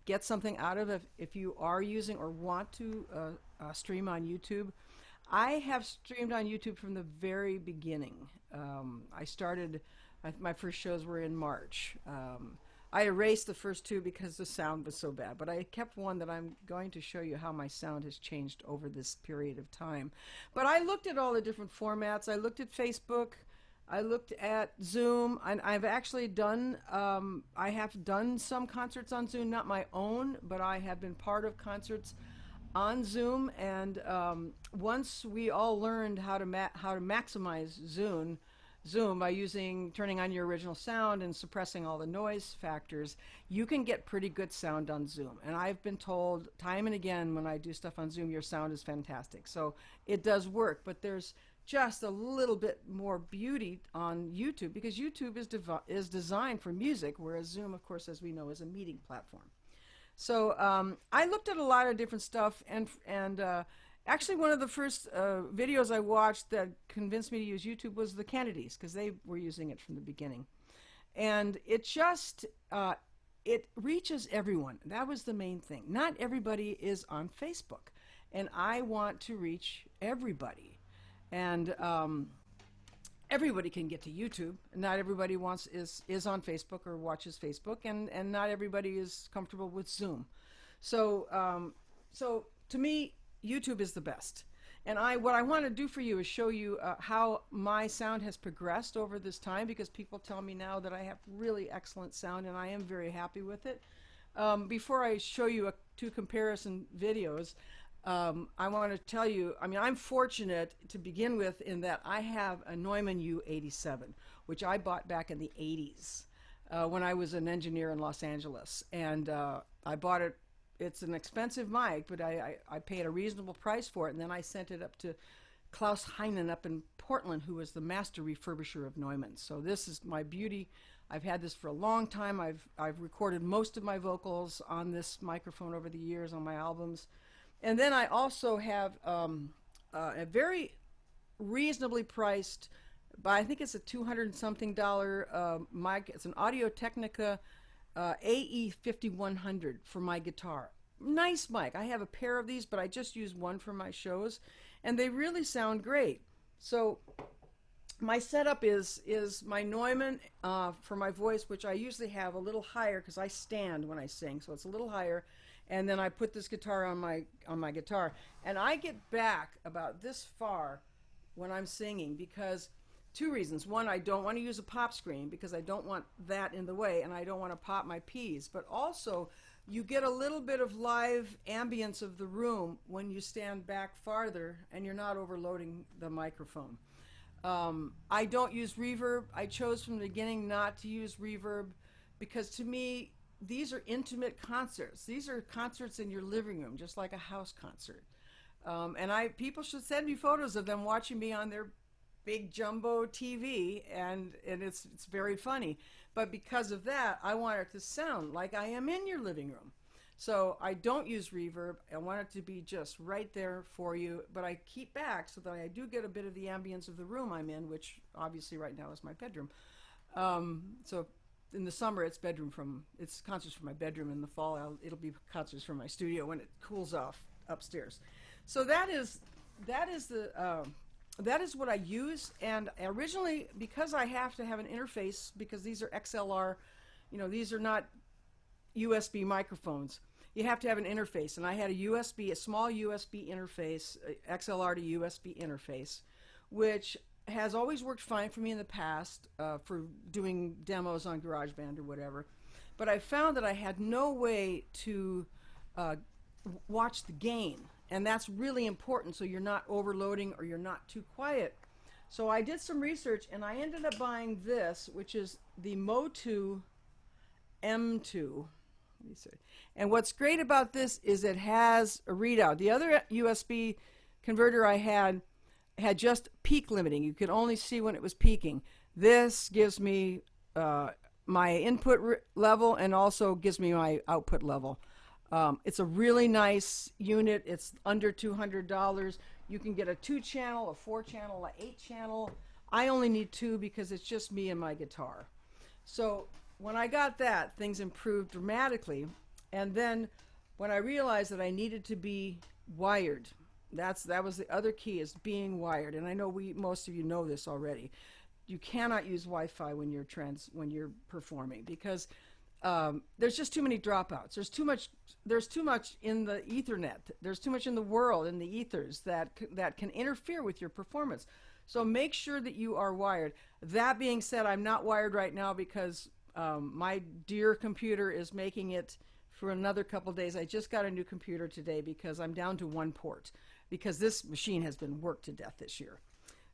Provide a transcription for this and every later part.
get something out of it, if you are using or want to stream on YouTube. I have streamed on YouTube from the very beginning. I started, my first shows were in March. I erased the first two because the sound was so bad, but I kept one that I'm going to show you how my sound has changed over this period of time. But I looked at all the different formats. I looked at Facebook. I looked at Zoom, and I've actually done, I have done some concerts on Zoom, not my own, but I have been part of concerts on Zoom. And once we all learned how to maximize Zoom by turning on your original sound and suppressing all the noise factors, you can get pretty good sound on Zoom. And I've been told time and again when I do stuff on Zoom, your sound is fantastic. So it does work, but there's just a little bit more beauty on YouTube because YouTube is designed for music, whereas Zoom, of course, as we know, is a meeting platform. So I looked at a lot of different stuff, and actually one of the first videos I watched that convinced me to use YouTube was the Kennedys, because they were using it from the beginning. And it just, it reaches everyone. That was the main thing. Not everybody is on Facebook, and I want to reach everybody. And everybody can get to YouTube. Not everybody is on Facebook or watches Facebook, and not everybody is comfortable with Zoom. So so to me, YouTube is the best. And what I want to do for you is show you how my sound has progressed over this time, because people tell me now that I have really excellent sound, and I am very happy with it. Before I show you two comparison videos, I want to tell you, I mean, I'm fortunate to begin with in that I have a Neumann U87, which I bought back in the 80s when I was an engineer in Los Angeles. And I bought it. It's an expensive mic, but I paid a reasonable price for it. And then I sent it up to Klaus Heinen up in Portland, who was the master refurbisher of Neumann. So this is my beauty. I've had this for a long time. I've recorded most of my vocals on this microphone over the years on my albums. And then I also have a very reasonably priced, but I think it's a $200-something mic. It's an Audio-Technica AE 5100 for my guitar. Nice mic. I have a pair of these, but I just use one for my shows, and they really sound great. So my setup is my Neumann for my voice, which I usually have a little higher because I stand when I sing, so it's a little higher. And then I put this guitar on my guitar, and I get back about this far when I'm singing because two reasons. One, I don't want to use a pop screen because I don't want that in the way, and I don't want to pop my P's. But also, you get a little bit of live ambience of the room when you stand back farther and you're not overloading the microphone. I don't use reverb. I chose from the beginning not to use reverb because to me, these are intimate concerts. These are concerts in your living room, just like a house concert. And people should send me photos of them watching me on their big jumbo TV, and it's very funny. But because of that, I want it to sound like I am in your living room. So I don't use reverb. I want it to be just right there for you, but I keep back so that I do get a bit of the ambience of the room I'm in, which obviously right now is my bedroom. So in the summer, it's concerts from my bedroom. In the fall, it'll be concerts from my studio when it cools off upstairs. So that is what I use. And originally, because I have to have an interface, because these are XLR, these are not USB microphones. You have to have an interface, and I had a small USB interface, XLR to USB interface, which has always worked fine for me in the past for doing demos on GarageBand or whatever. But I found that I had no way to watch the gain, and that's really important so you're not overloading or you're not too quiet. So I did some research, and I ended up buying this, which is the Motu M2. And what's great about this is it has a readout. The other USB converter I had just peak limiting. You could only see when it was peaking. This gives me my input level and also gives me my output level. It's a really nice unit. It's under $200. You can get a 2-channel, a 4-channel, a 8-channel. I only need 2 because it's just me and my guitar. So when I got that, things improved dramatically. And then when I realized that I needed to be wired, that was the other key, is being wired. And I know most of you know this already. You cannot use Wi-Fi when you're performing, because there's just too many dropouts. There's too much. There's too much in the Ethernet. There's too much in the world, in the ethers, that can interfere with your performance. So make sure that you are wired. That being said, I'm not wired right now because my dear computer is making it for another couple days. I just got a new computer today because I'm down to one port, because this machine has been worked to death this year.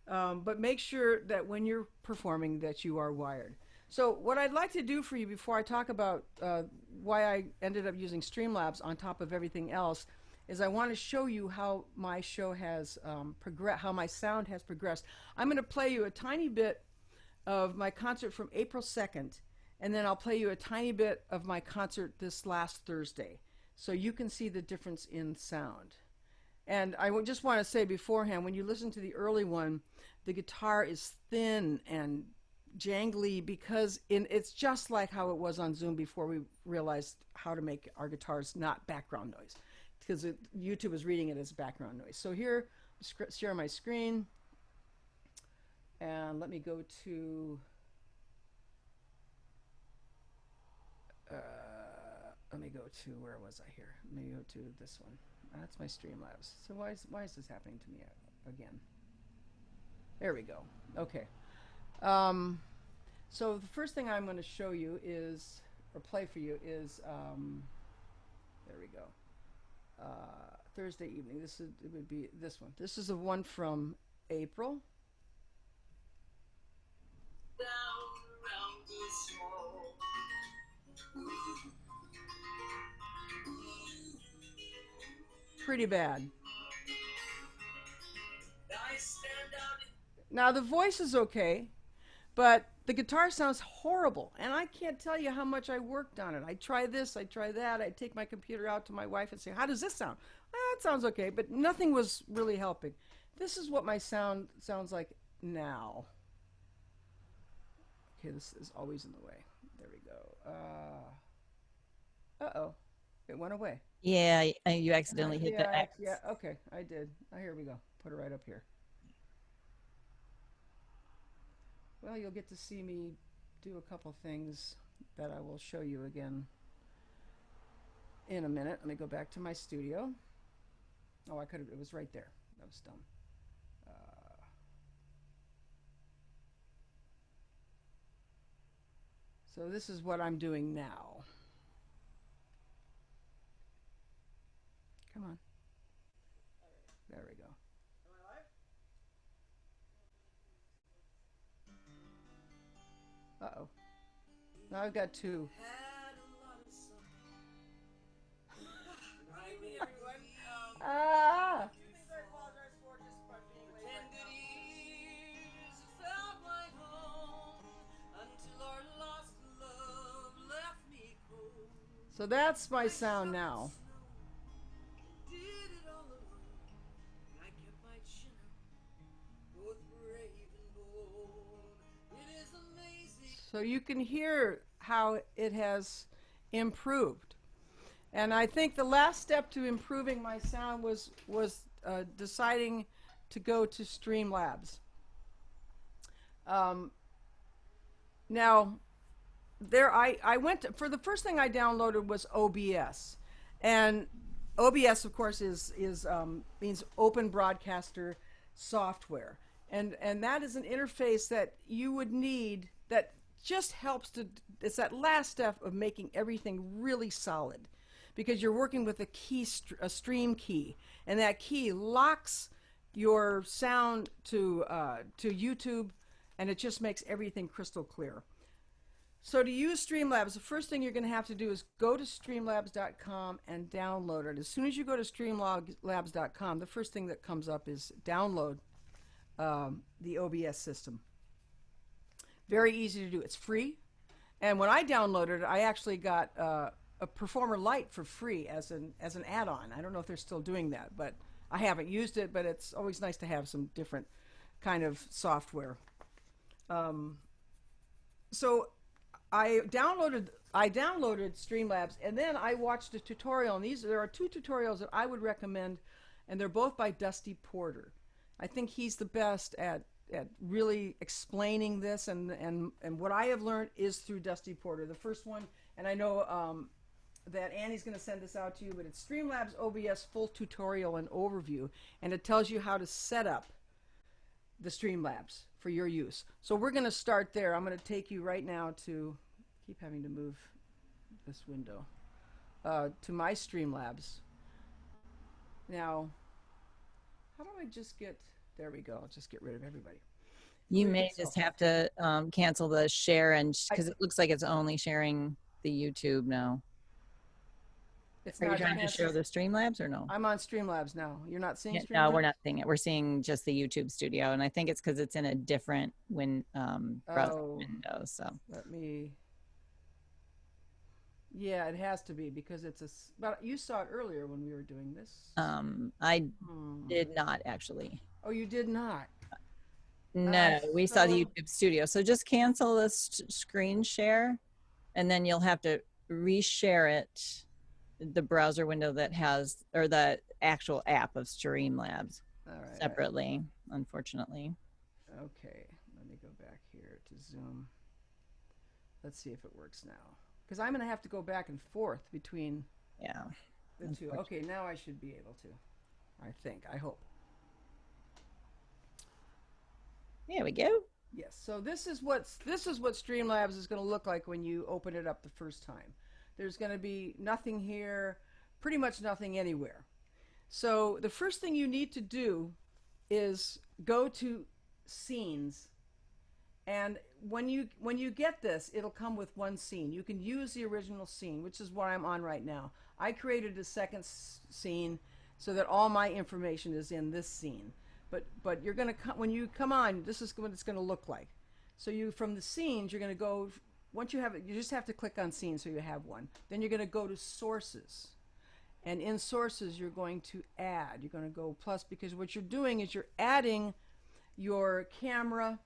But make sure that when you're performing that you are wired. So what I'd like to do for you before I talk about why I ended up using StreamLabs on top of everything else is I want to show you how my show has progressed, how my sound has progressed. I'm going to play you a tiny bit of my concert from April 2nd, and then I'll play you a tiny bit of my concert this last Thursday, so you can see the difference in sound. And I just want to say beforehand, when you listen to the early one, the guitar is thin and jangly because it's just like how it was on Zoom before we realized how to make our guitars not background noise, because YouTube is reading it as background noise. So here, share my screen, and let me go to where was I here? Let me go to this one. That's my StreamLabs. So why is this happening to me again? There we go. Okay. So the first thing I'm going to show you is, or play for you, is there we go. Thursday evening. It would be this one. This is the one from April. Pretty bad. Now the voice is okay, but the guitar sounds horrible, and I can't tell you how much I worked on it. I try this, I try that. I take my computer out to my wife and say, how does this sound? It sounds okay, but nothing was really helping. This is what my sound sounds like now. Okay, this is always in the way. There we go. Uh-oh. It went away. Yeah, you accidentally hit the X. Yeah, okay, I did. Here we go. Put it right up here. Well, you'll get to see me do a couple things that I will show you again in a minute. Let me go back to my studio. Oh, it was right there. That was dumb. So this is what I'm doing now. Come on. There we go. Uh-oh. Now I've got two. Ah! So that's my sound now. So you can hear how it has improved. And I think the last step to improving my sound was deciding to go to StreamLabs. Now, I went for the first thing I downloaded was OBS, and OBS, of course, means Open Broadcaster Software, and that is an interface that you would need that just helps to. It's that last step of making everything really solid, because you're working with a stream key, and that key locks your sound to YouTube, and it just makes everything crystal clear. So to use StreamLabs, the first thing you're going to have to do is go to StreamLabs.com and download it. As soon as you go to StreamLabs.com, the first thing that comes up is download the OBS system. Very easy to do. It's free. And when I downloaded it, I actually got a Performer Lite for free as an add-on. I don't know if they're still doing that, but I haven't used it, but it's always nice to have some different kind of software. So I downloaded I downloaded Streamlabs and then I watched a tutorial. And there are two tutorials that I would recommend, and they're both by Dusty Porter. I think he's the best at really explaining this, and what I have learned is through Dusty Porter. The first one, and I know that Annie's going to send this out to you, but it's Streamlabs OBS full tutorial and overview, and it tells you how to set up the Streamlabs for your use. So we're going to start there. I'm going to take you right now to, keep having to move this window, to my Streamlabs. Now, how do I just get, there we go, I'll just get rid of everybody. You may just have to cancel the share, and because it looks like it's only sharing the YouTube now. Are you trying to share the Streamlabs or no? I'm on Streamlabs now. You're not seeing Streamlabs? No, we're not seeing it. We're seeing just the YouTube studio, and I think it's because it's in a different browser window. So let me. Yeah, it has to be because it's a. But you saw it earlier when we were doing this. I did not actually. Oh, you did not. No, we saw the YouTube studio. So just cancel the screen share, and then you'll have to reshare it, the browser window that has, or the actual app of Streamlabs, separately, unfortunately. Okay, let me go back here to Zoom. Let's see if it works now. Because I'm going to have to go back and forth between the two. Okay, now I should be able to. I think. I hope. There we go. Yes. So this is what Streamlabs is going to look like when you open it up the first time. There's going to be nothing here, pretty much nothing anywhere. So the first thing you need to do is go to Scenes, and when you get this, it'll come with one scene. You can use the original scene, which is what I'm on right now. I created a second scene so that all my information is in this scene. But you're gonna when you come on, this is what it's gonna look like. So you from the scenes, you're gonna go. Once you have it, you just have to click on scenes so you have one. Then you're gonna go to sources, and in sources you're going to add. You're gonna go plus, because what you're doing is you're adding your camera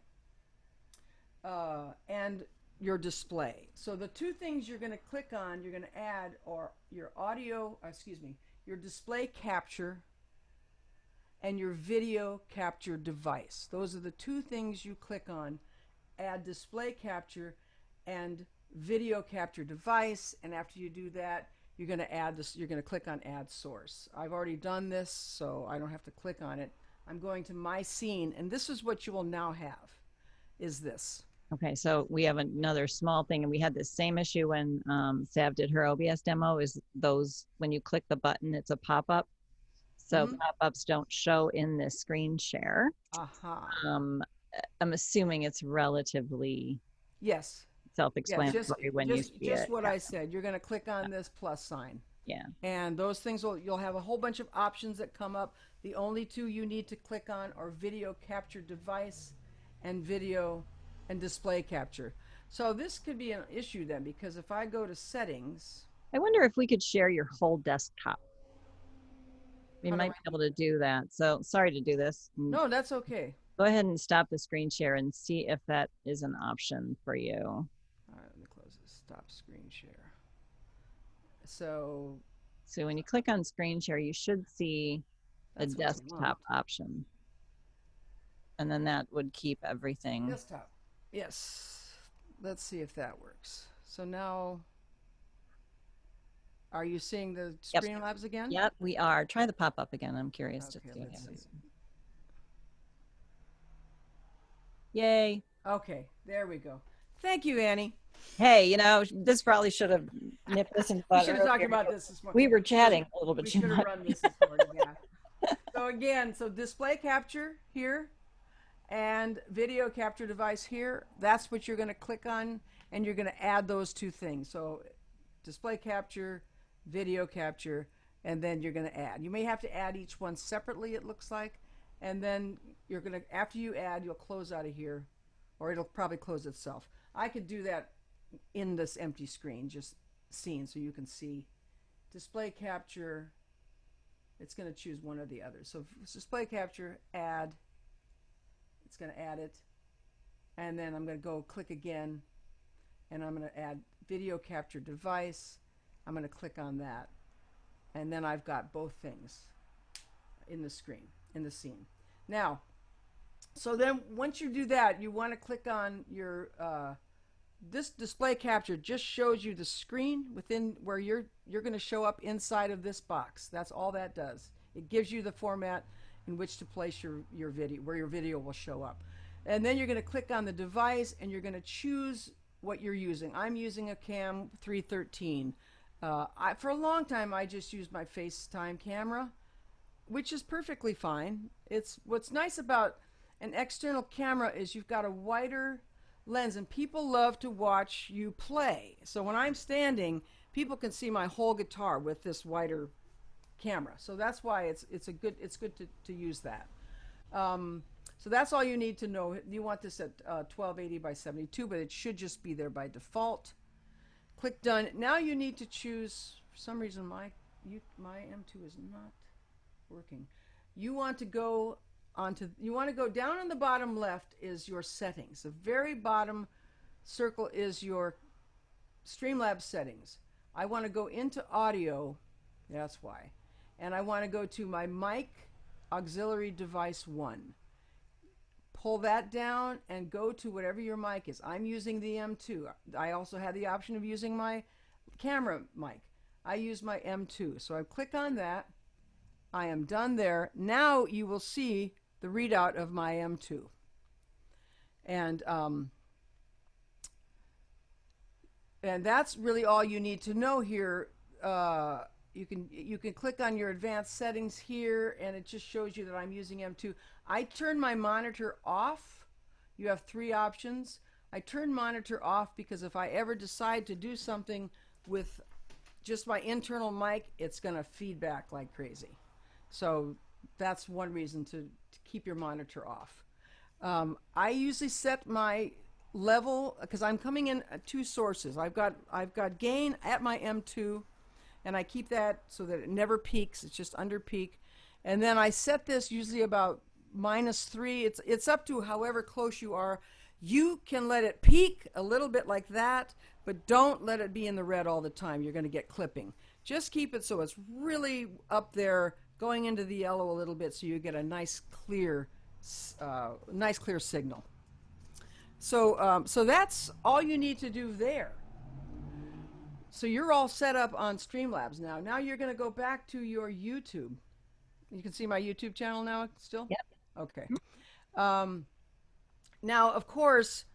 and your display. So the two things you're gonna click on, you're gonna add are your audio. Your display capture and your video capture device. Those are the two things you click on. Add display capture and video capture device, and after you do that, you're going to add this. You're going to click on add source. I've already done this, so I don't have to click on it. I'm going to my scene, and this is what you will now have, is this. Okay, so we have another small thing, and we had the same issue when Sav did her OBS demo, is those, when you click the button, it's a pop-up. So pop-ups don't show in this screen share. I'm assuming it's relatively self-explanatory when you see it. Just what I said. You're going to click on this plus sign. Yeah. And those things you'll have a whole bunch of options that come up. The only two you need to click on are video capture device and video and display capture. So this could be an issue then, because if I go to settings. I wonder if we could share your whole desktop. We might be able to do that. So sorry to do this. No, that's okay. Go ahead and stop the screen share and see if that is an option for you. All right, let me close this. Stop screen share. So when you click on screen share, you should see a desktop option. And then that would keep everything. Desktop. Yes. Let's see if that works. So now, are you seeing the Streamlabs again? Yep, we are. Try the pop-up again. I'm curious to see what happens. Yay. Okay, there we go. Thank you, Annie. Hey, you know, this probably should have nipped this in the bud. We should have talked about this morning. We were chatting a little bit too much. We should have run this morning, yeah. So again, display capture here and video capture device here. That's what you're going to click on, and you're going to add those two things. So display capture, video capture, and then you're going to add. You may have to add each one separately, it looks like, and then you're going to, after you add, you'll close out of here, or it'll probably close itself. I could do that in this empty screen, just scene, so you can see display capture. It's going to choose one or the other. So display capture, add. It's going to add it, and then I'm going to go click again, and I'm going to add video capture device. I'm going to click on that. And then I've got both things in the screen, in the scene. Now, so then once you do that, you want to click on your, this display capture just shows you the screen within where you're going to show up inside of this box. That's all that does. It gives you the format in which to place your video, where your video will show up. And then you're going to click on the device and you're going to choose what you're using. I'm using a Cam 313. For a long time, I just used my FaceTime camera, which is perfectly fine. It's what's nice about an external camera is you've got a wider lens, and people love to watch you play. So when I'm standing, people can see my whole guitar with this wider camera. So that's why it's good to use that. So that's all you need to know. You want this at 1280 by 72, but it should just be there by default. Click done. Now you need to choose. For some reason, my M2 is not working. You want to go down on the bottom left is your settings. The very bottom circle is your StreamLabs settings. I want to go into audio. That's why. And I want to go to my mic auxiliary device 1. Pull that down and go to whatever your mic is. I'm using the M2. I also have the option of using my camera mic. I use my M2. So I click on that. I am done there. Now you will see the readout of my M2. And that's really all you need to know here. You can click on your advanced settings here, and it just shows you that I'm using M2. I turn my monitor off. You have 3 options. I turn monitor off because if I ever decide to do something with just my internal mic, it's going to feedback like crazy. So that's one reason to keep your monitor off. I usually set my level because I'm coming in at 2 sources. I've got gain at my M2, and I keep that so that it never peaks. It's just under peak. And then I set this usually about -3. It's up to however close you are. You can let it peak a little bit like that, but don't let it be in the red all the time. You're going to get clipping. Just keep it so it's really up there, going into the yellow a little bit, so you get a nice clear signal. So that's all you need to do there. So you're all set up on StreamLabs now. Now you're going to go back to your YouTube. You can see my YouTube channel now still? Yep. Okay. Now, of course,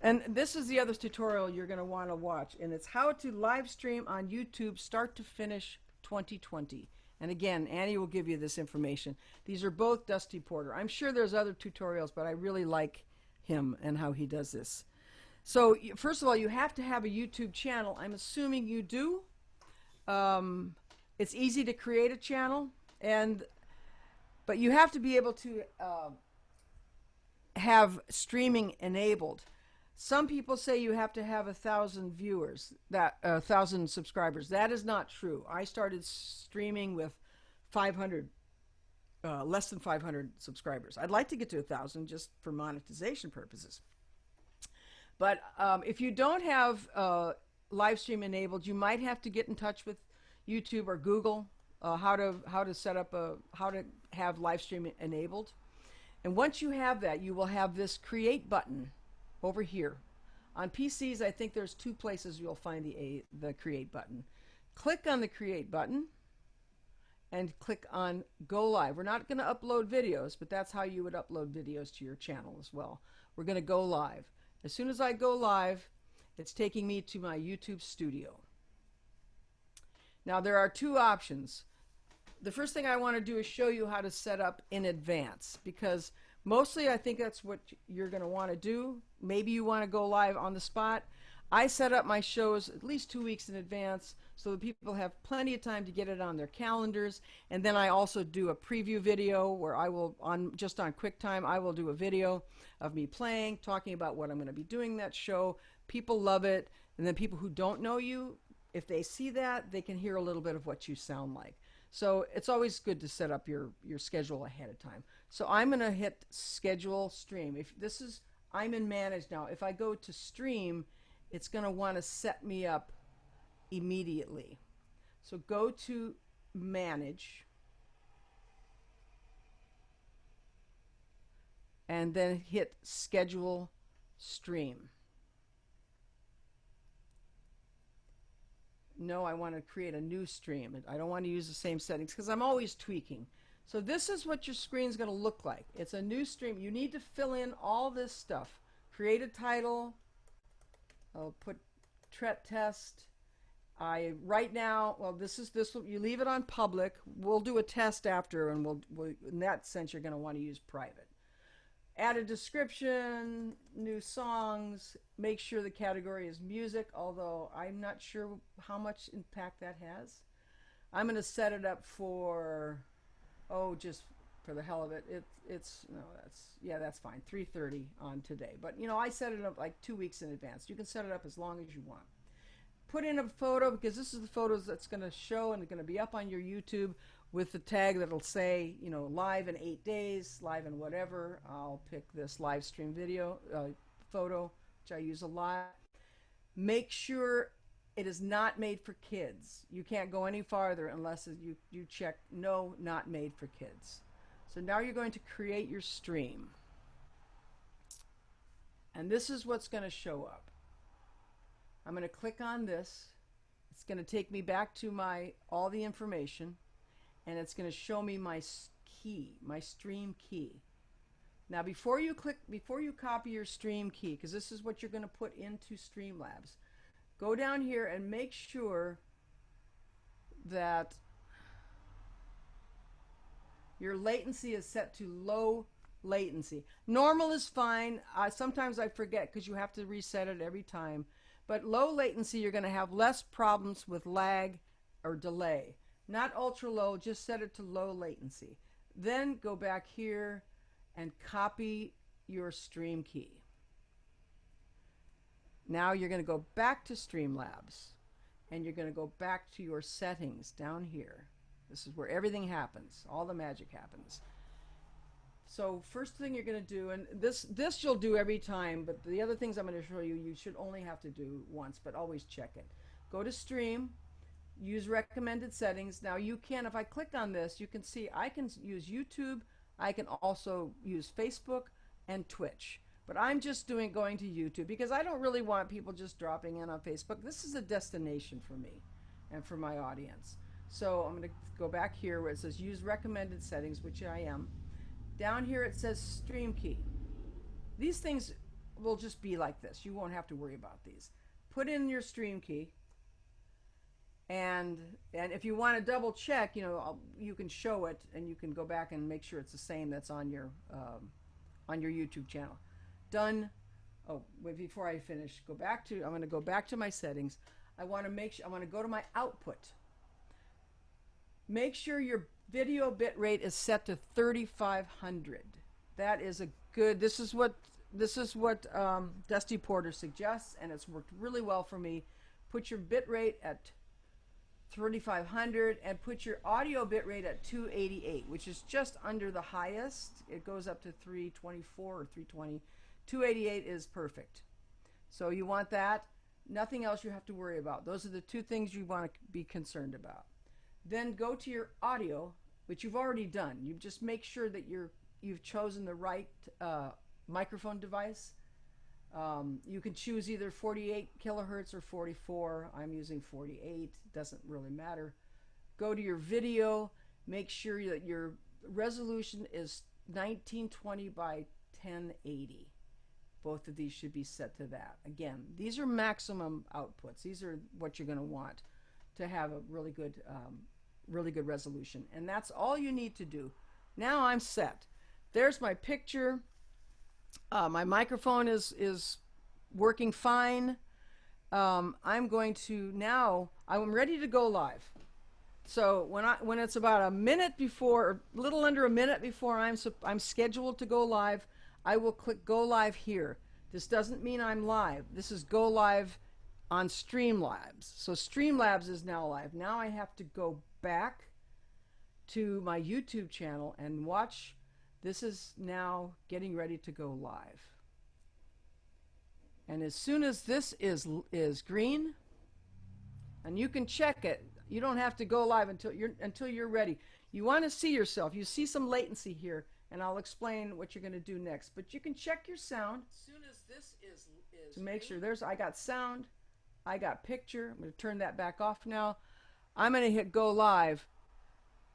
and this is the other tutorial you're going to want to watch, and it's how to live stream on YouTube start to finish 2020. And again, Annie will give you this information. These are both Dusty Porter. I'm sure there's other tutorials, but I really like him and how he does this. So first of all, you have to have a YouTube channel. I'm assuming you do. It's easy to create a channel, but you have to be able to have streaming enabled. Some people say you have to have 1,000 viewers, 1,000 subscribers. That is not true. I started streaming with 500, less than 500 subscribers. I'd like to get to 1,000 just for monetization purposes. But if you don't have live stream enabled, you might have to get in touch with YouTube or Google how to set up how to have live stream enabled. And once you have that, you will have this create button over here. On PCs, I think there's 2 places you'll find the create button. Click on the create button and click on go live. We're not going to upload videos, but that's how you would upload videos to your channel as well. We're going to go live. As soon as I go live, it's taking me to my YouTube studio. Now there are 2 options. The first thing I want to do is show you how to set up in advance, because mostly I think that's what you're going to want to do. Maybe you want to go live on the spot. I set up my shows at least 2 weeks in advance so that people have plenty of time to get it on their calendars. And then I also do a preview video where I will, just on QuickTime, I will do a video of me playing, talking about what I'm going to be doing that show. People love it. And then people who don't know you, if they see that, they can hear a little bit of what you sound like. So it's always good to set up your schedule ahead of time. So I'm going to hit schedule stream. I'm in manage now. If I go to stream, it's going to want to set me up immediately. So go to Manage, and then hit Schedule Stream. No, I want to create a new stream. I don't want to use the same settings because I'm always tweaking. So this is what your screen's going to look like. It's a new stream. You need to fill in all this stuff. Create a title. I'll put Tret test. Right now, well, this. You leave it on public. We'll do a test after, and we'll in that sense you're going to want to use private. Add a description, new songs, make sure the category is music, although I'm not sure how much impact that has. I'm going to set it up for, oh, just for the hell of it. That's fine. 3:30 on today. But, I set it up like 2 weeks in advance. You can set it up as long as you want. Put in a photo, because this is the photos that's going to show and going to be up on your YouTube with the tag that'll say, live in 8 days, live in whatever. I'll pick this live stream video photo, which I use a lot. Make sure it is not made for kids. You can't go any farther unless you check no, not made for kids. So now you're going to create your stream. And this is what's going to show up. I'm going to click on this. It's going to take me back to all the information, and it's going to show me my key, my stream key. Now before you copy your stream key, because this is what you're going to put into StreamLabs, go down here and make sure that your latency is set to low latency. Normal is fine. Sometimes I forget because you have to reset it every time. But low latency, you're going to have less problems with lag or delay. Not ultra low, just set it to low latency. Then go back here and copy your stream key. Now you're going to go back to StreamLabs, and you're going to go back to your settings down here. This is where everything happens. All the magic happens. So first thing you're going to do, and this you'll do every time, but the other things I'm going to show you, you should only have to do once, but always check it. Go to Stream, use recommended settings. Now you can, if I click on this, you can see I can use YouTube, I can also use Facebook and Twitch. But I'm just going to YouTube because I don't really want people just dropping in on Facebook. This is a destination for me and for my audience. So I'm going to go back here where it says use recommended settings, which I am. Down here it says stream key. These things will just be like this. You won't have to worry about these. Put in your stream key, and if you want to double check, you can show it, and you can go back and make sure it's the same that's on your YouTube channel. Done. Oh, wait, before I finish, I'm going to go back to my settings. I want to go to my output. Make sure your video bit rate is set to 3500. That is a good. This is what Dusty Porter suggests, and it's worked really well for me. Put your bit rate at 3500 and put your audio bit rate at 288, which is just under the highest. It goes up to 324 or 320. 288 is perfect. So you want that. Nothing else you have to worry about. Those are the two things you want to be concerned about. Then go to your audio, which you've already done. You just make sure that you've chosen the right microphone device. You can choose either 48 kilohertz or 44. I'm using 48. Doesn't really matter. Go to your video. Make sure that your resolution is 1920 by 1080. Both of these should be set to that. Again, these are maximum outputs. These are what you're going to want to have a really good resolution. And that's all you need to do. Now I'm set. There's my picture. My microphone is working fine. I'm ready to go live. So when it's about a minute before, or a little under a minute before I'm scheduled to go live, I will click go live here. This doesn't mean I'm live. This is go live on StreamLabs. So StreamLabs is now live. Now I have to go back to my YouTube channel and watch. This is now getting ready to go live. And as soon as this is green, and you can check it, you don't have to go live until you're ready. You want to see yourself. You see some latency here, and I'll explain what you're going to do next. But you can check your sound as soon as this is to make sure I got sound, I got picture. I'm going to turn that back off now. I'm going to hit go live,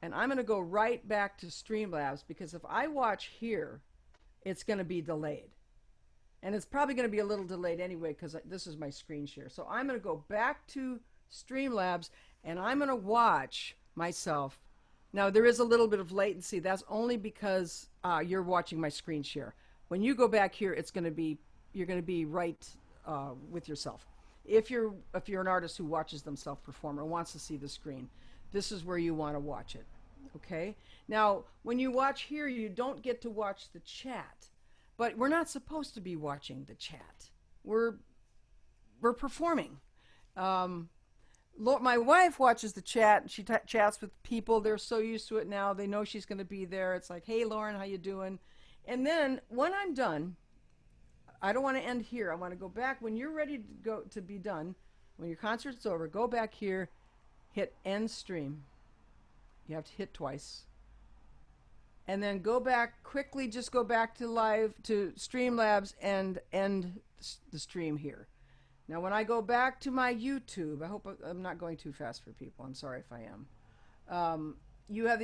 and I'm going to go right back to StreamLabs, because if I watch here, it's going to be delayed. And it's probably going to be a little delayed anyway, because this is my screen share. So I'm going to go back to StreamLabs, and I'm going to watch myself. Now, there is a little bit of latency. That's only because you're watching my screen share. When you go back here, you're going to be right with yourself. If you're an artist who watches themselves perform or wants to see the screen, this is where you want to watch it. Okay? Now, when you watch here, you don't get to watch the chat. But we're not supposed to be watching the chat. We're performing. My wife watches the chat, and she chats with people. They're so used to it now. They know she's going to be there. It's like, hey, Lauren, how you doing? And then when I'm done, I don't want to end here. I want to go back. When you're ready to be done, when your concert's over, go back here, hit end stream. You have to hit twice. And then go back quickly, just go back to StreamLabs and end the stream here. Now, when I go back to my YouTube, I hope I'm not going too fast for people. I'm sorry if I am. You have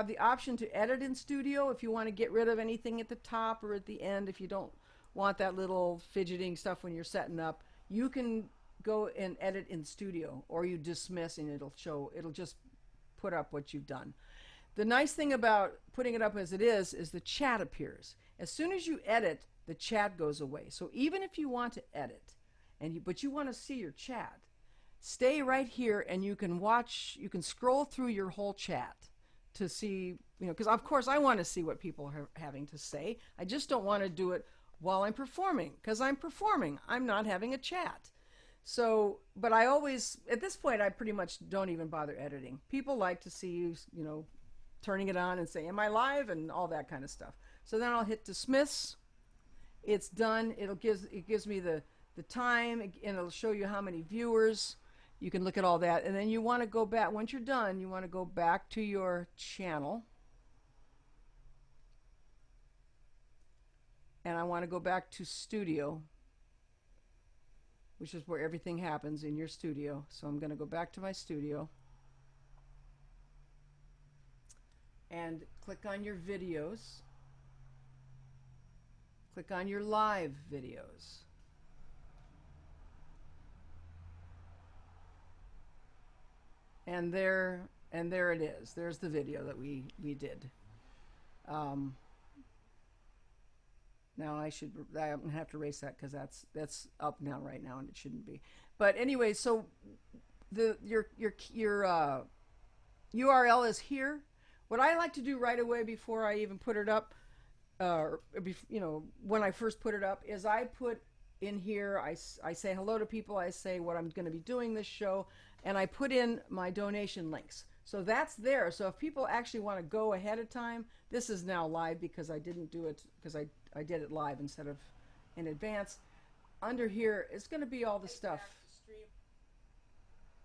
the option to edit in Studio if you want to get rid of anything at the top or at the end. If you don't want that little fidgeting stuff when you're setting up, you can go and edit in Studio, or you dismiss and it'll just put up what you've done. The nice thing about putting it up as it is the chat appears. As soon as you edit, the chat goes away. So even if you want to edit, but you want to see your chat, stay right here, and you can scroll through your whole chat to see, because of course I want to see what people are having to say. I just don't want to do it while I'm performing, because I'm performing. I'm not having a chat. So, but I always, at this point, I pretty much don't even bother editing. People like to see you, turning it on and say, am I live? And all that kind of stuff. So then I'll hit dismiss. It's done. It gives me the time, and it'll show you how many viewers. You can look at all that. And then you want to go back, once you're done, you want to go back to your channel. And I want to go back to studio, which is where everything happens, in your studio. So I'm going to go back to my studio. And click on your videos. Click on your live videos. And there it is. There's the video that we did. Now I'm gonna have to erase that, because that's up now right now, and it shouldn't be. But anyway, so your URL is here. What I like to do right away before I even put it up, when I first put it up, is I put in here, I say hello to people, I say what I'm going to be doing this show, and I put in my donation links. So that's there. So if people actually want to go ahead of time, this is now live because I didn't do it, because I did it live instead of in advance. Under here, it's going to be all the stuff.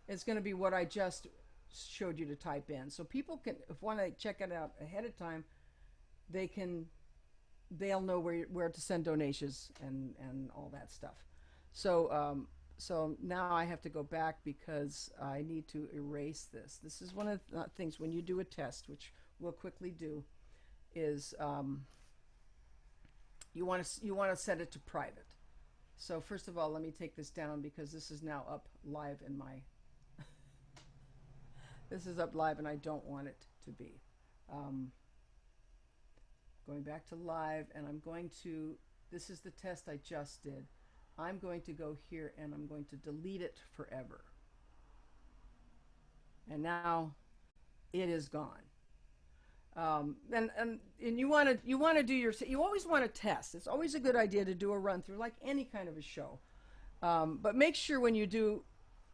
It's going to be what I just showed you to type in. So people can, if want to check it out ahead of time, they'll know where to send donations and all that stuff. So so now I have to go back, because I need to erase this. This is one of the things when you do a test, which we'll quickly do, is you want to set it to private. So first of all, let me take this down, because this is now up live in my this is up live, and I don't want it to be. Going back to live, and I'm going to, this is the test I just did. I'm going to go here, and I'm going to delete it forever. And now it is gone. And you want to do you always want to test. It's always a good idea to do a run through, like any kind of a show. But make sure when you do,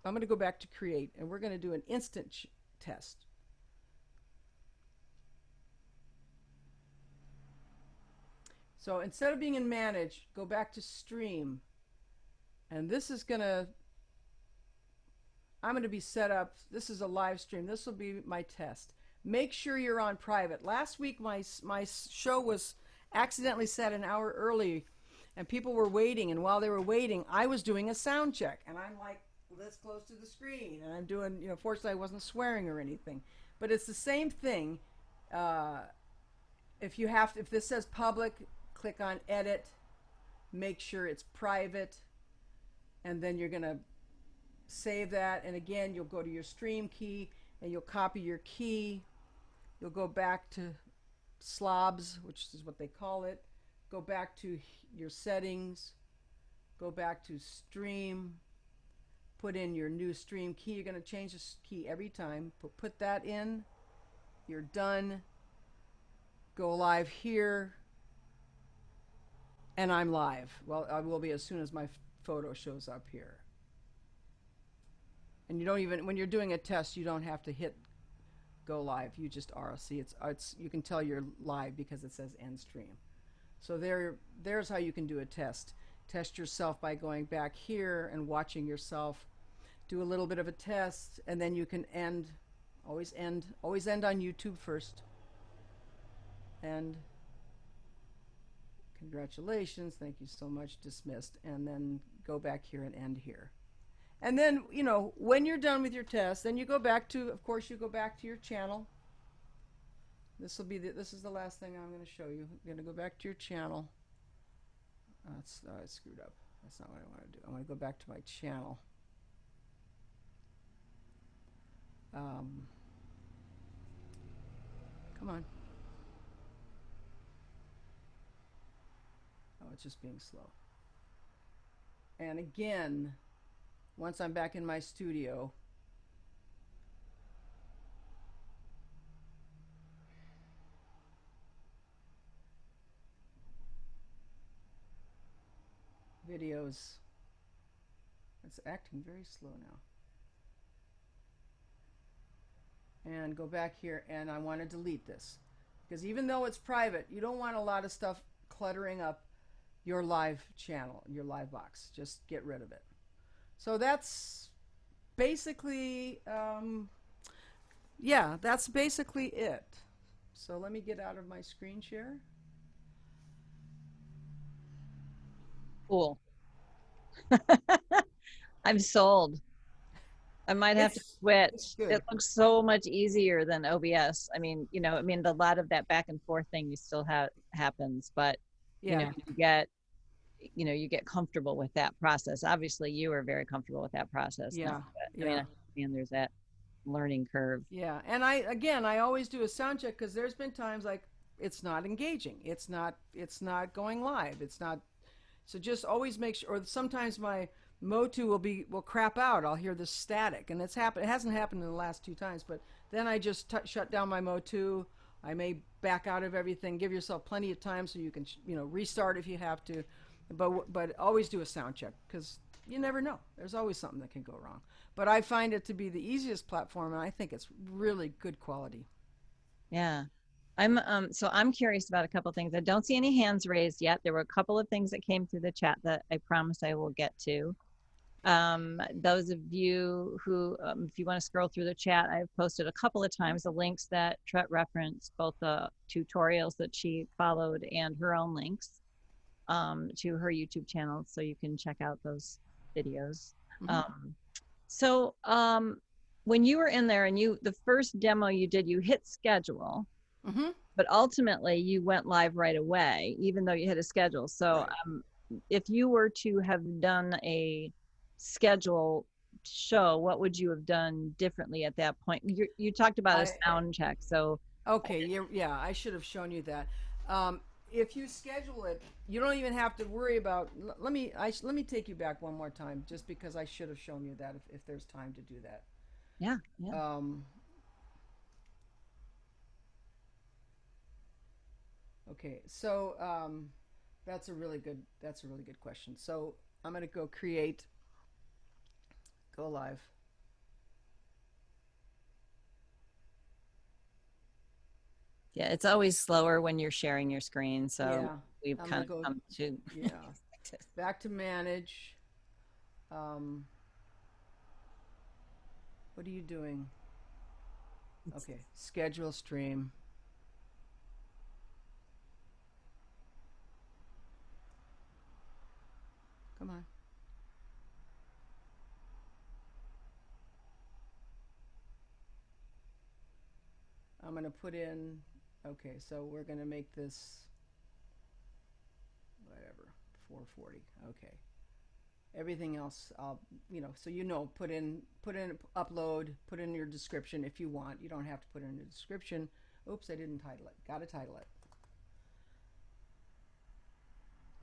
I'm going to go back to create, and we're going to do an instant test. So instead of being in manage, go back to stream, And this is gonna, I'm gonna be set up. This is a live stream. This will be my test. Make sure you're on private. Last week my show was accidentally set an hour early, and people were waiting. And while they were waiting, I was doing a sound check, and I'm like this close to the screen, and I'm doing, fortunately I wasn't swearing or anything, but it's the same thing. Uh, if this says public, click on edit, make sure it's private, and then you're gonna save that. And again, you'll go to your stream key and you'll copy your key. You'll go back to slobs, which is what they call it. Go back to your settings. Go back to stream. Put in your new stream key. You're going to change the key every time. Put that in. You're done. Go live here. And I'm live. Well, I will be as soon as my photo shows up here. And you don't even, when you're doing a test, you don't have to hit go live. You just are. See, it's you can tell you're live because it says end stream. So there's how you can do a test. Test yourself by going back here and watching yourself do a little bit of a test, and then you can end. Always end on YouTube first. And congratulations, thank you so much, dismissed, and then go back here and end here. And then, when you're done with your test, then you go back to, of course, you go back to your channel. This is the last thing I'm going to show you. You're going to go back to your channel. I screwed up. That's not what I want to do. I want to go back to my channel. Come on. Oh, it's just being slow. And again, once I'm back in my studio, videos, it's acting very slow now. And go back here, and I want to delete this. Because even though it's private, you don't want a lot of stuff cluttering up your live channel, your live box. Just get rid of it. So that's basically, yeah, that's basically it. So let me get out of my screen share. Cool. I'm sold. I might have to It's switch. good. It looks so much easier than OBS. I mean, a lot of that back and forth thing you still have happens, but Yeah. you get comfortable with that process. Obviously, you are very comfortable with that process now. Yeah. But, Yeah. I mean, there's that learning curve. Yeah. And I always do a sound check, because there's been times like it's not engaging. It's not going live. It's not. So just always make sure. Or sometimes my Motu will crap out. I'll hear this static, and it hasn't happened in the last 2 times, but then I just shut down my Motu. I may back out of everything. Give yourself plenty of time so you can restart if you have to, but always do a sound check, because you never know. There's always something that can go wrong. But I find it to be the easiest platform, and I think it's really good quality. Yeah. I'm curious about a couple of things. I don't see any hands raised yet. There were a couple of things that came through the chat that I promise I will get to. Those of you who, if you want to scroll through the chat, I've posted a couple of times the links that Tret referenced, both the tutorials that she followed and her own links to her YouTube channel, so you can check out those videos. Mm-hmm. When you were in there and the first demo you did, you hit schedule, mm-hmm. but ultimately you went live right away, even though you hit a schedule. So right. If you were to have done a schedule show, what would you have done differently at that point? You talked about a sound check. So okay, yeah, I should have shown you that. If you schedule it, you don't even have to worry about. Let me take you back one more time, just because I should have shown you that if there's time to do that. Yeah. Okay, so that's a really good question. So I'm going to go live. Yeah, it's always slower when you're sharing your screen. So yeah, we've kind of come to back to manage. Um, what are you doing? It's- Okay, schedule stream. Come on. I'm going to put in, okay, so we're going to make this, whatever, 440. Okay. Everything else, so put in upload, put in your description if you want. You don't have to put in a description. Oops, I didn't title it. Got to title it.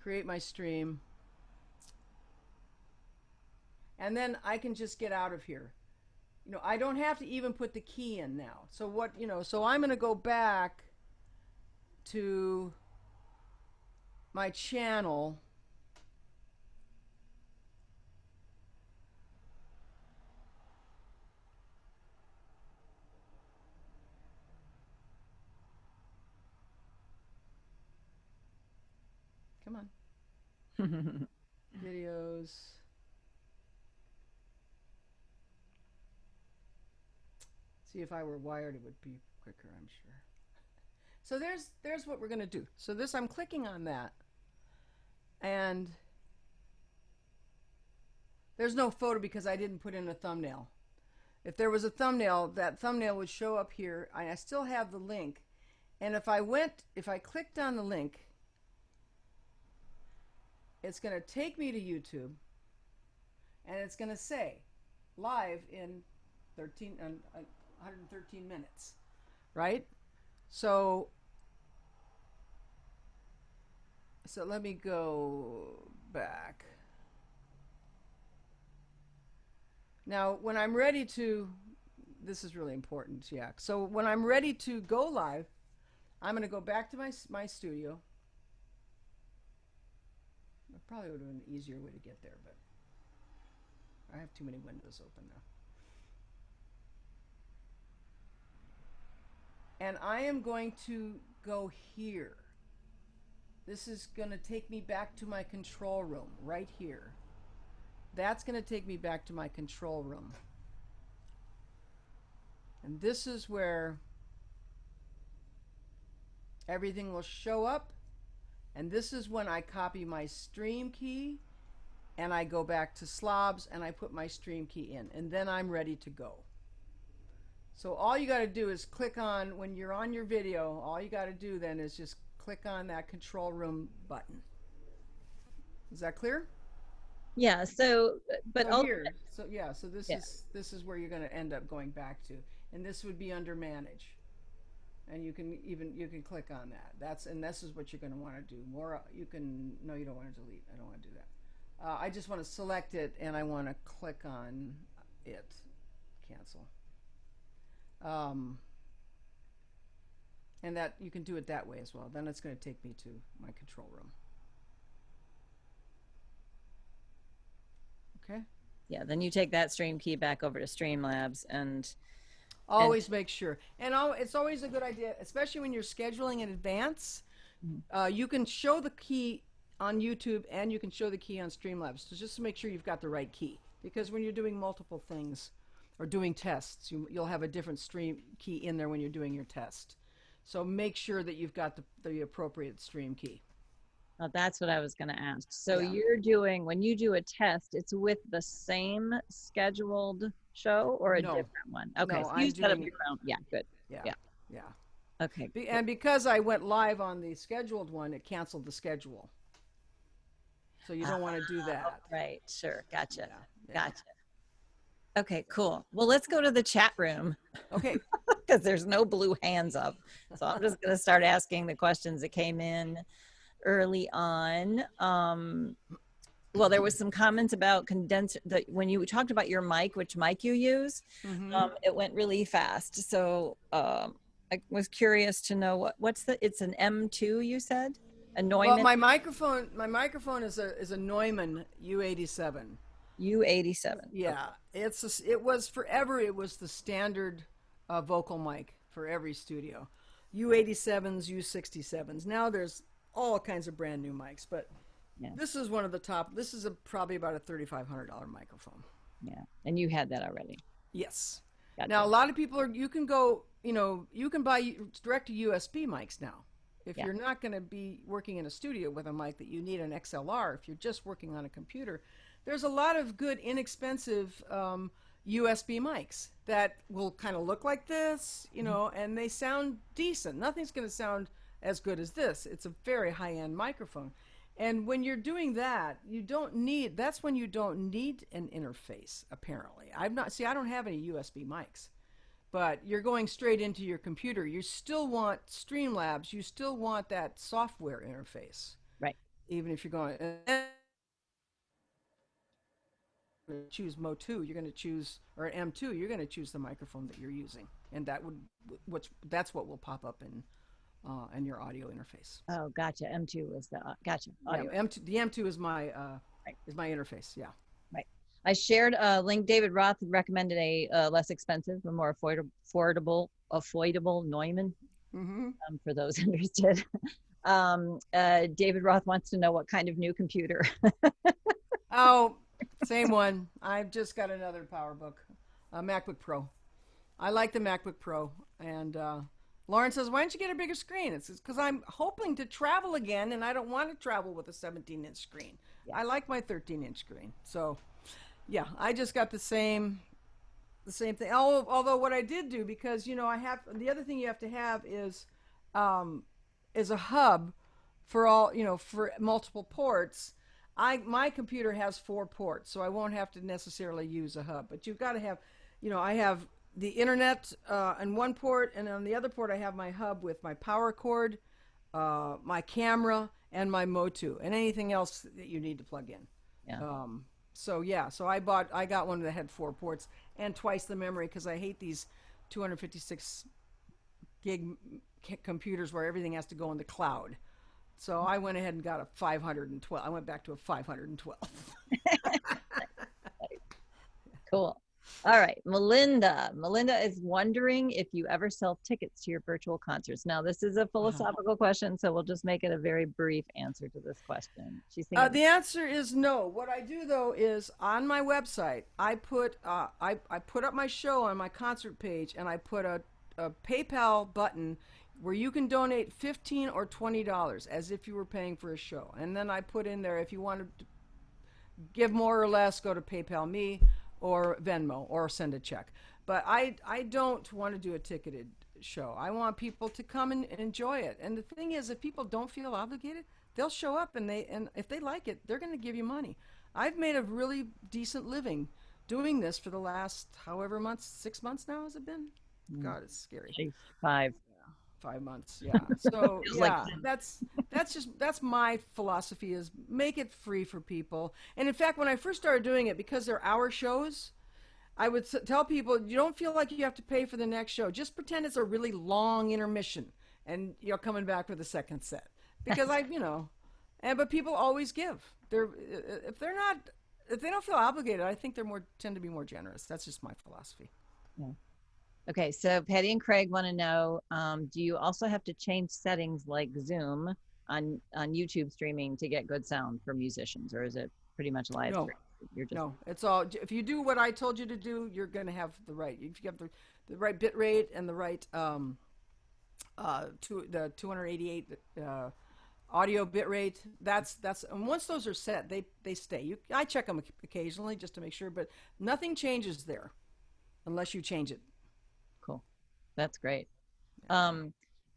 Create my stream. And then I can just get out of here. I don't have to even put the key in now. So I'm going to go back to my channel. Come on. Videos. See, if I were wired, it would be quicker, I'm sure. So there's what we're going to do. So this, I'm clicking on that. And there's no photo because I didn't put in a thumbnail. If there was a thumbnail, that thumbnail would show up here. I still have the link. And if I clicked on the link, it's going to take me to YouTube. And it's going to say live in 113 minutes, right? So let me go back. Now, when I'm ready to, this is really important, yeah. So when I'm ready to go live, I'm going to go back to my studio. It probably would have been an easier way to get there, but I have too many windows open now. And I am going to go here. This is going to take me back to my control room right here. That's going to take me back to my control room. And this is where everything will show up. And this is when I copy my stream key and I go back to StreamLabs and I put my stream key in. And then I'm ready to go. So all you got to do is click on, when you're on your video, all you got to do then is just click on that control room button. Is that clear? Yeah. So, but so this is where you're going to end up going back to, and this would be under manage, and you can click on that. This is what you're going to want to do. You don't want to delete. I don't want to do that. I just want to select it and I want to click on it. Cancel. And that you can do it that way as well. Then it's going to take me to my control room. Okay. Yeah, then you take that stream key back over to StreamLabs and always make sure. And it's always a good idea, especially when you're scheduling in advance. You can show the key on YouTube and you can show the key on StreamLabs. So just to make sure you've got the right key, because when you're doing multiple things or doing tests, you'll have a different stream key in there when you're doing your test. So make sure that you've got the appropriate stream key. Well, that's what I was going to ask. So you're doing, when you do a test, it's with the same scheduled show or a different one? Okay, so you set up your own. Yeah, good. Yeah. Okay. And because I went live on the scheduled one, it canceled the schedule. So you don't want to do that. Right, sure. Gotcha. Gotcha. Okay, cool. Well, let's go to the chat room. Okay. Because there's no blue hands up. So I'm just going to start asking the questions that came in early on. Well, there was some comments about when you talked about your mic, which mic you use, it went really fast. So I was curious to know it's an M2 you said? A Neumann? Well, my microphone is a Neumann U87. U87. Yeah, it was forever. It was the standard vocal mic for every studio. U87s, U67s. Now there's all kinds of brand new mics, but Yeah. This is one of the top. This is probably about a $3,500 microphone. Yeah. And you had that already. Yes. Now, a Gotcha. lot of people are, you can go, you can buy direct to USB mics now. If Yeah. you're not going to be working in a studio with a mic that you need an XLR, if you're just working on a computer, there's a lot of good, inexpensive USB mics that will kind of look like this, and they sound decent. Nothing's going to sound as good as this. It's a very high end microphone. And when you're doing that, that's when you don't need an interface, apparently. I don't have any USB mics, but you're going straight into your computer. You still want StreamLabs, you still want that software interface, Right. even if you're going to choose Mo2, you're going to choose, or M2, you're going to choose the microphone that you're using. And that's what will pop up in your audio interface. Oh, gotcha. M2 was the gotcha Yeah, audio. M2, the M2 is my Right. interface. Yeah. Right. I shared a link. David Roth recommended a less expensive, but more affordable Neumann Mm-hmm. for those interested. David Roth wants to know what kind of new computer. Oh, same one. I've just got another PowerBook, a MacBook Pro. I like the MacBook Pro, and Lauren says, "Why don't you get a bigger screen?" It's because I'm hoping to travel again, and I don't want to travel with a 17-inch screen. Yeah. I like my 13-inch screen. So, yeah, I just got the same thing. Although what I did do, because I have the other thing you have to have um, is a hub for all for multiple ports. My computer has 4 ports, so I won't have to necessarily use a hub. But you've got to have, I have the internet on one port, and on the other port I have my hub with my power cord, my camera, and my Motu, and anything else that you need to plug in. Yeah. So I got one that had 4 ports and twice the memory, because I hate these 256 gig computers where everything has to go in the cloud. So I went ahead and got a 512. I went back to a 512. Cool. All right, Melinda. Melinda is wondering if you ever sell tickets to your virtual concerts. Now, this is a philosophical question, so we'll just make it a very brief answer to this question. She's thinking. The answer is no. What I do though is on my website, I put I put up my show on my concert page, and I put a PayPal button where you can donate $15 or $20 as if you were paying for a show, and then I put in there if you want to give more or less, go to PayPal me or Venmo or send a check. But I don't want to do a ticketed show. I want people to come and enjoy it. And the thing is, if people don't feel obligated, they'll show up, and if they like it, they're going to give you money. I've made a really decent living doing this for the last however months, 6 months now has it been? God, it's scary. 5. 5 months, yeah. So Feels yeah, like that's my philosophy, is make it free for people. And in fact, when I first started doing it, because they're hour shows, I would tell people, you don't feel like you have to pay for the next show. Just pretend it's a really long intermission, and you're coming back for the second set. Because but people always give. If they don't feel obligated, I think tend to be more generous. That's just my philosophy. Yeah. Okay, so Patty and Craig want to know, do you also have to change settings like Zoom on YouTube streaming to get good sound for musicians, or is it pretty much live? No, You're just... no. It's all, if you do what I told you to do, you're going to have the right. If you have the right bit rate and the right the 288 audio bit rate, that's and once those are set, they stay. I check them occasionally just to make sure, but nothing changes there unless you change it. Cool. That's great.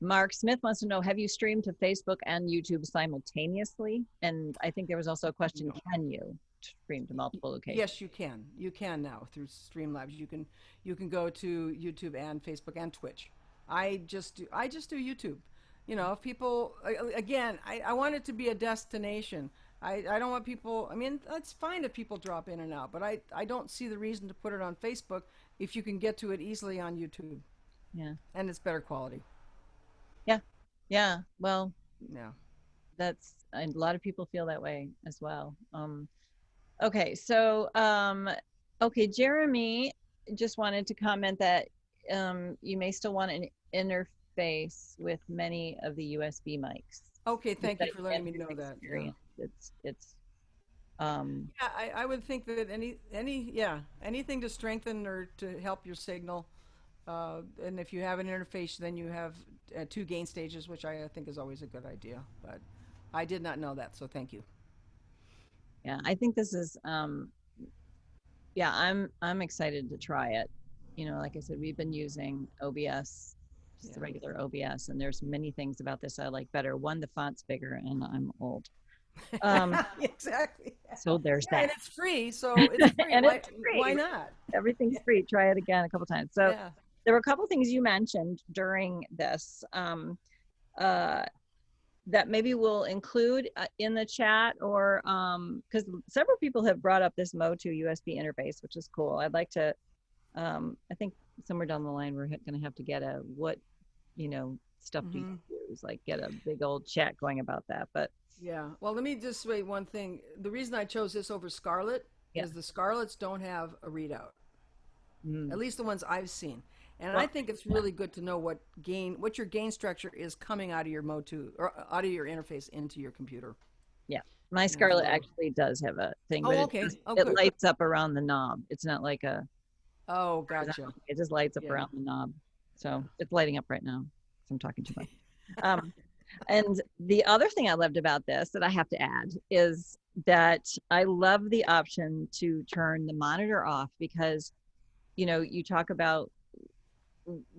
Mark Smith wants to know, have you streamed to Facebook and YouTube simultaneously? And I think there was also a question, can you stream to multiple locations? Yes, you can. You can now through StreamLabs. You can go to YouTube and Facebook and Twitch. I just do YouTube. If people, again, I want it to be a destination. I don't want people, it's fine if people drop in and out, but I don't see the reason to put it on Facebook if you can get to it easily on YouTube. Yeah. And it's better quality. Yeah. Yeah. Well, yeah. That's, a lot of people feel that way as well. Okay. So, okay. Jeremy just wanted to comment that you may still want an interface with many of the USB mics. Okay. Thank you for letting me know that. Yeah. It's um, Yeah, I would think that anything to strengthen or to help your signal. And if you have an interface, then you have two gain stages, which I think is always a good idea. But I did not know that, so thank you. yeah, I think this is yeah, I'm excited to try it. You know, like I said, we've been using OBS, just the Yeah. regular OBS, and there's many things about this I like better. One, the font's bigger, and I'm old. Um, Exactly. so there's Yeah, and that. it's free, so it's free. And Why it's why free. not? Everything's free. Try it again a couple times. So Yeah. there were a couple things you mentioned during this. Uh, that maybe we'll include in the chat, or because several people have brought up this Mo2 USB interface, which is cool. I'd like to, I think somewhere down the line, we're going to have to get a, what, you know, stuff do you Hmm. use, like get a big old chat going about that. But Yeah. Well, let me just say one thing. The reason I chose this over Scarlet yeah. is the Scarlets don't have a readout. At Mm. least the ones I've seen. And I Well, think it's yeah, really good to know what your gain structure is coming out of your Mo2 or out of your interface into your computer. yeah. My And Scarlett so, actually does have a thing, but oh, okay. Oh, it good. lights up around the knob. It's not like a Oh, gotcha. it just lights up Yeah. around the knob. Yeah. So it's lighting up right now. So I'm talking too much. Um, and the other thing I loved about this that I have to add is that I love the option to turn the monitor off, because, you know, you talk about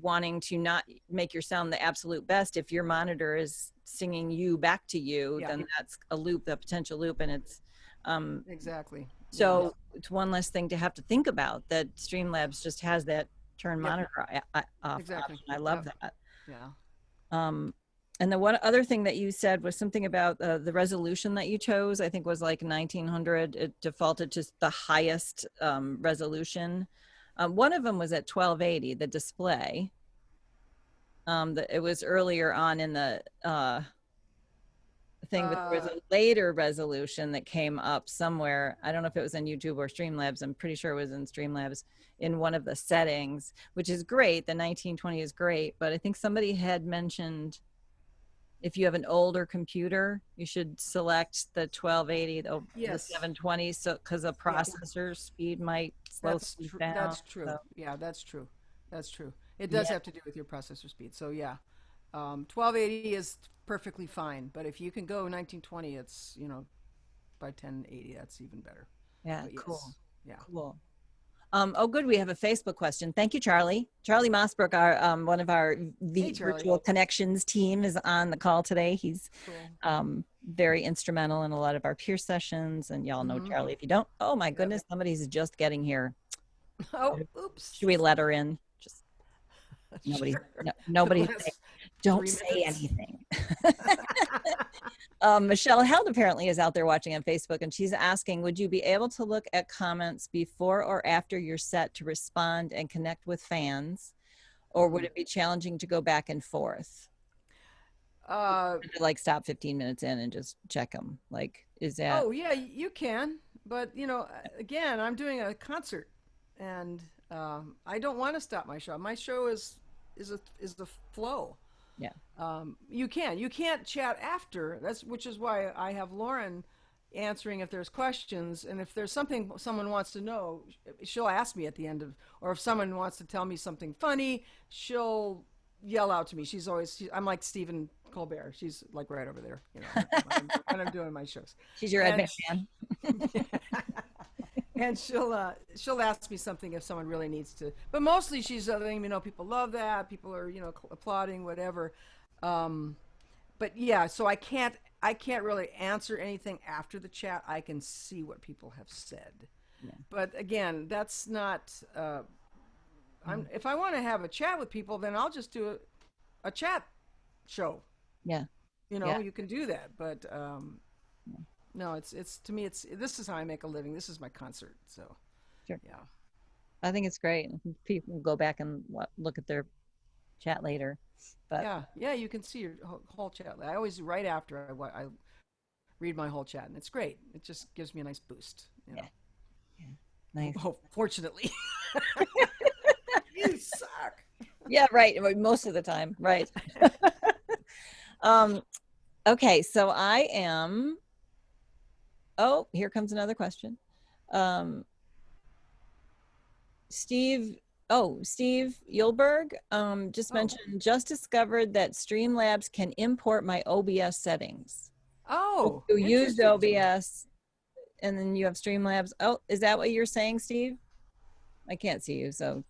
wanting to not make your sound the absolute best. If your monitor is singing you back to you, Yeah. then that's a loop, a potential loop, and it's Exactly. Yeah. so it's one less thing to have to think about, that Streamlabs just has that turn Yep. monitor off Exactly. option. I love Yep. that. Yeah. Um, and the one other thing that you said was something about the resolution that you chose, I think was like 1900. It defaulted to the highest resolution. One of them was at 1280, the display. It was earlier on in the thing, but there was Uh, a later resolution that came up somewhere. I don't know if it was on YouTube or Streamlabs. I'm pretty sure it was in Streamlabs, in one of the settings, which is great. The 1920 is great, but I think somebody had mentioned if you have an older computer, you should select the 1280, the yes. 720, so because the Yeah. processor speed might slow That's things true. down. That's true. So Yeah, that's true. That's true. It does yeah, have to do with your processor speed. So yeah, 1280 is perfectly fine. But if you can go 1920, it's by 1080. That's even better. yeah, But cool, yes, yeah. cool. Oh, good. We have a Facebook question. Thank you, Charlie. Charlie Mossbrook, our one of our Hey, Charlie. virtual connections team, is on the call today. He's Cool. very instrumental in a lot of our peer sessions, and y'all know Mm-hmm. Charlie. If you don't, oh my Yep. goodness, somebody's just getting here. Oh, oops. Should we let her in? Just nobody, Sure. For the nobody say, last don't 3 say minutes. anything. Michelle Held apparently is out there watching on Facebook, and she's asking, would you be able to look at comments before or after your set to respond and connect with fans? Or would it be challenging to go back and forth? Uh, To like stop 15 minutes in and just check them? Like, is that, oh yeah, you can. But again, I'm doing a concert, and I don't want to stop my show. My show is the flow. yeah, You can't chat after. Which is why I have Lauren answering if there's questions, and if there's something someone wants to know, she'll ask me at the end of, or if someone wants to tell me something funny, she'll yell out to me. I'm like Stephen Colbert. She's like right over there, when I'm doing my shows, she's your and admin man. and she'll ask me something if someone really needs to. But mostly she's letting me know people love that, people are applauding, whatever. But yeah, so I can't really answer anything after the chat. I can see what people have said. Yeah. But again, that's not. If I want to have a chat with people, then I'll just do a chat show. Yeah. Yeah. You can do that. But no, it's to me, this is how I make a living. This is my concert. So Sure. yeah. I think it's great. I think people will go back and look at their chat later. But Yeah, you can see your whole chat. I always right after I read my whole chat, and it's great. It just gives me a nice boost. yeah, yeah, nice. Oh, fortunately, you suck. Yeah, right. Most of the time, right. um, okay, so I am Oh, here comes another question. Um, Steve, Steve Yulberg just Oh, mentioned, just discovered that StreamLabs can import my OBS settings. oh, You used interesting. OBS and then you have StreamLabs. Oh, is that what you're saying, Steve? I can't see you. So,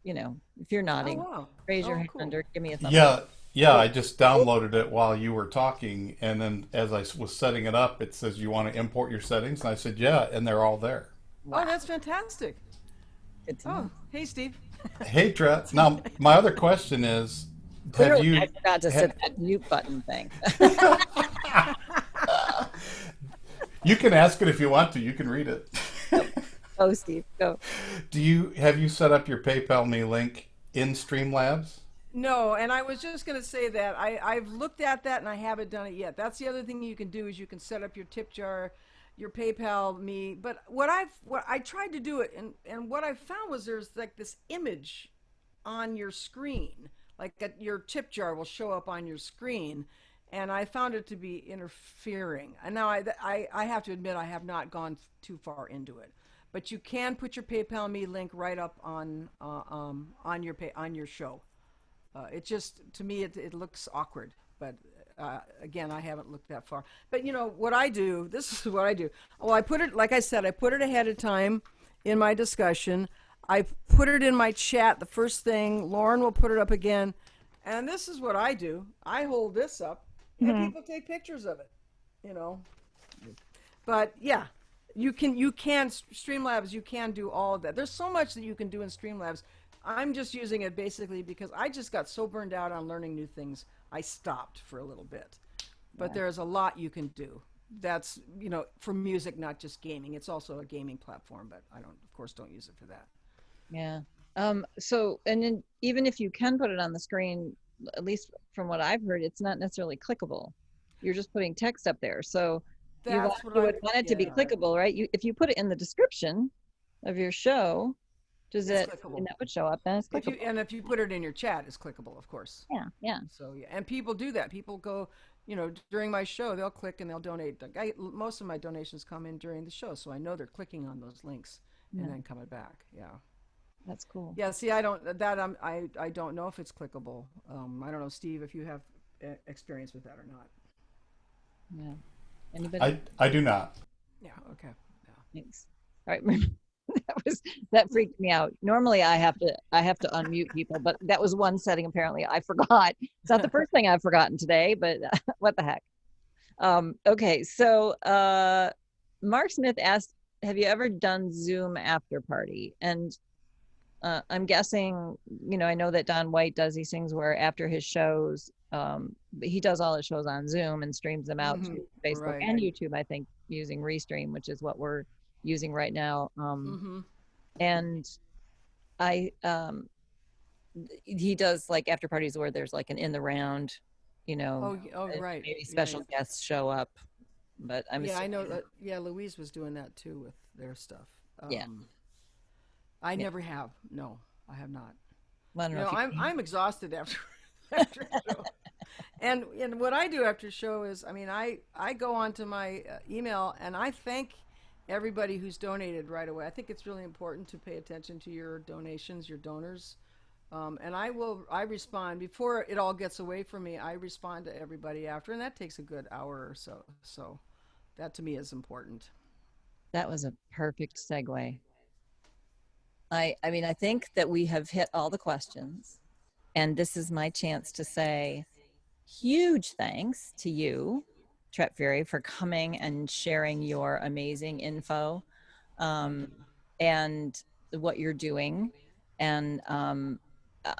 if you're Oh, nodding, wow. raise your Oh, hand cool. or give me a thumbs up. Yeah, yeah. I just downloaded it while you were talking, and then as I was setting it up, it says you want to import your settings, and I said yeah, and they're all there. Oh, Wow. that's fantastic. Good to know. Oh, hey, Steve. Hey, Tret. Now, my other question is, have Clearly, I you? forgot to Ha, set that mute button thing. you can ask it if you want to. You can read it. Oh, Steve, go. Have you set up your PayPal me link in Streamlabs? No, and I was just going to say that I've looked at that and I haven't done it yet. That's the other thing you can do is you can set up your tip jar, your PayPal me. But what I tried to do it and what I found was there's like this image on your screen, like your tip jar will show up on your screen, and I found it to be interfering. And now I have to admit I have not gone too far into it. But you can put your PayPal me link right up on your show. It just to me it looks awkward, but again I haven't looked that far. But you know what I do? This is what I do. Well, I put it like I said. I put it ahead of time in my discussion. I put it in my chat. The first thing Lauren will put it up again, and this is what I do. I hold this up, and Mhm. people take pictures of it. You know, but yeah, you can Streamlabs. You can do all of that. There's so much that you can do in Streamlabs. I'm just using it basically because I just got so burned out on learning new things. I stopped for a little bit. But Yeah. there's a lot you can do. That's for music, not just gaming. It's also a gaming platform, but I don't, of course, don't use it for that. Yeah. So, and then even if you can put it on the screen, at least from what I've heard, it's not necessarily clickable. You're just putting text up there. So That's what you I, would want it to be yeah, clickable, right? If you put it in the description of your show, it's and clickable. that would show up, then it's If you clickable. and if you put it in your chat, it's clickable, of course. Yeah. Yeah. So yeah, and people do that. People go, during my show, they'll click and they'll donate. Most of my donations come in during the show, so I know they're clicking on those links and Yeah. then coming back. Yeah, That's cool. yeah. See, I don't that I don't know if it's clickable. I don't know, Steve, if you have experience with that or not. Yeah. Anybody? I do not. Yeah. Okay. Yeah. Thanks. All right. That freaked me out. Normally I have to unmute people, but that was one setting apparently I forgot. It's not the first thing I've forgotten today, but what the heck. Okay, so Mark Smith asked, have you ever done Zoom after party? And I'm guessing, I know that Don White does these things where after his shows, he does all his shows on Zoom and streams them out to Facebook Right. and YouTube, I think, using Restream, which is what we're using right now. Mm-hmm. And I he does like after parties where there's like an in the round, Oh, right. maybe Yeah. special guests show up, but I'm Yeah, I know assuming, that. Yeah, Louise was doing that too with their stuff. yeah, I yeah. never have. No, I have not. I don't know if I'm exhausted after after a show. And what I do after show is, I mean, I go onto my email and I thank everybody who's donated right away. I think it's really important to pay attention to your donations, your donors. And I respond before it all gets away from me. I respond to everybody after, and that takes a good hour or so. So that to me is important. that was a perfect segue. I mean, I think that we have hit all the questions, and this is my chance to say huge thanks to you, Tret Fury, for coming and sharing your amazing info, Thank um, you. and what you're doing. And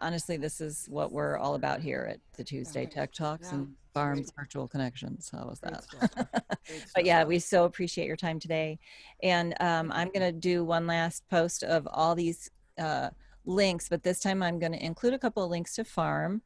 honestly, this is what we're all about here at the Yeah, Tuesday Tech Talks yeah, and it's great. Farms Virtual Connections. How was Great that? stuff. Great But stuff. yeah, we so appreciate your time today. And Thank you. I'm going to do one last post of all these uh, links, but this time I'm going to include a couple of links to Farm.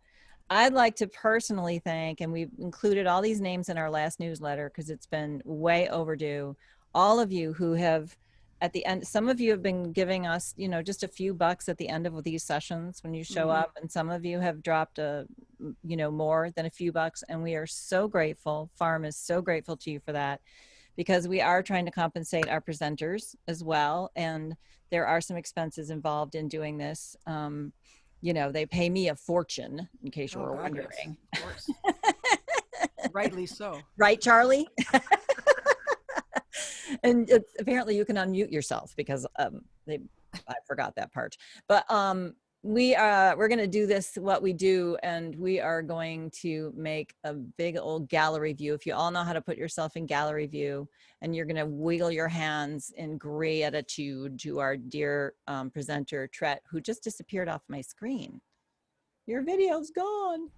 I'd like to personally thank, and we've included all these names in our last newsletter because it's been way overdue, all of you who have at the end, some of you have been giving us, just a few bucks at the end of these sessions when you show Mm-hmm. up, and some of you have dropped more than a few bucks, and we are so grateful. Farm is so grateful to you for that, because we are trying to compensate our presenters as well. And there are some expenses involved in doing this. You know, they pay me a fortune, in case you Oh were God, yes, wondering. of course. Rightly so. Right, Charlie? And it's, apparently you can unmute yourself because I forgot that part. But we're going to do this, what we do, and we are going to make a big old gallery view. If you all know how to put yourself in gallery view, and you're going to wiggle your hands in gratitude to our dear presenter, Tret, who just disappeared off my screen. Your video's gone.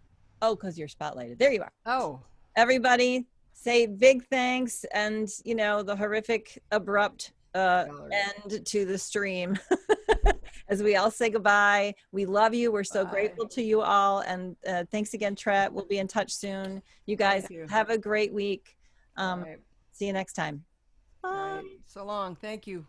Oh, because you're spotlighted. There you are. Oh, Everybody say big thanks, and you know, the horrific abrupt gallery. end to the stream as we all say goodbye. We love you. We're so Bye. grateful to you all, and thanks again, Tret. We'll be in touch soon. You guys Thank you. have a great week. All right. See you next time. All Bye. right. So long. Thank you.